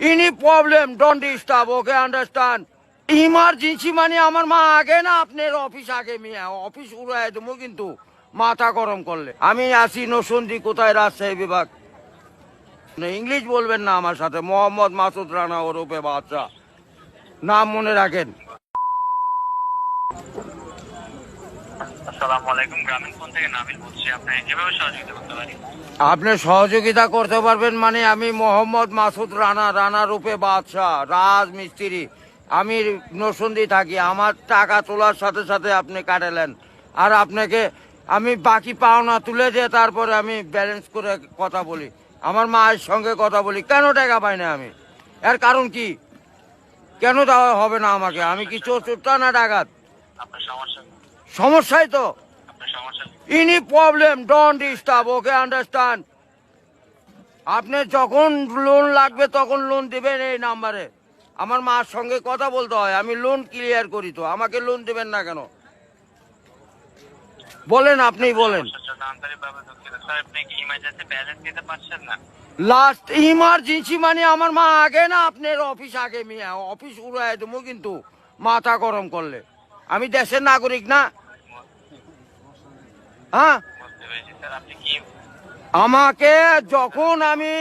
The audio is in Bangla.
Any problem don't disturb, okay understand. Emergency মানে আমার মা আগে না আপনার অফিস আগে, মিয়া অফিস উড়াই দেবো কিন্তু মাথা গরম করলে। আমি আসি নসুন্দি, কোথায়, রাজশাহী বিভাগ। ইংলিশ বলবেন না আমার সাথে, মোহাম্মদ মাসুদ রানা ওরফে বাদশা, নাম মনে রাখেন। আসসালামু আলাইকুম, গ্রামীণ ফোন থেকে নাবিল বলছি। আপনি কিভাবে সহযোগিতা করতে পারি? আপনি সহযোগিতা করতে পারবেন মানে আমি মোহাম্মদ মাসুদ রানা, রানা রূপে বাদশাহ, রাজমিস্ত্রি। আমি নরসিংদী থাকি। আমার টাকা তোলার সাথে সাথে আপনি কাটালেন, আর আপনাকে আমি বাকি পাওনা তুলে দিয়ে তারপরে আমি ব্যালেন্স করে কথা বলি, আমার মায়ের সঙ্গে কথা বলি। কেন টাকা পাই না আমি? এর কারণ কি? কেন দেওয়া হবে না আমাকে? আমি কি চোরটা না ডাকাত? আপনার সমস্যা, সমস্যাই তো। আপনার সমস্যা। Any problem don't disturb, okay understand. আপনি যখন লোন লাগবে তখন লোন দিবেন এই নাম্বারে। আমার মার সঙ্গে কথা বলতে হয়, আমি লোন ক্লিয়ার করি। তো আমাকে লোন দিবেন না কেন বলেন, আপনি বলেন। সমস্যার জন্য আন্তরিকভাবে দুঃখিত স্যার। আপনি কি ইমার্জেন্সি ব্যালেন্স দিতে পারছেন না? লাস্ট ইমার্জেন্সি মানে আমার মা আগে না আপনার অফিস আগে, মিয়া অফিস উড়াই দেবো কিন্তু মাথা গরম করলে। আমি দেশের নাগরিক না? হ্যাঁ, বুঝতে পেরেছি স্যার। আপনি কি আমাকে যখন আমি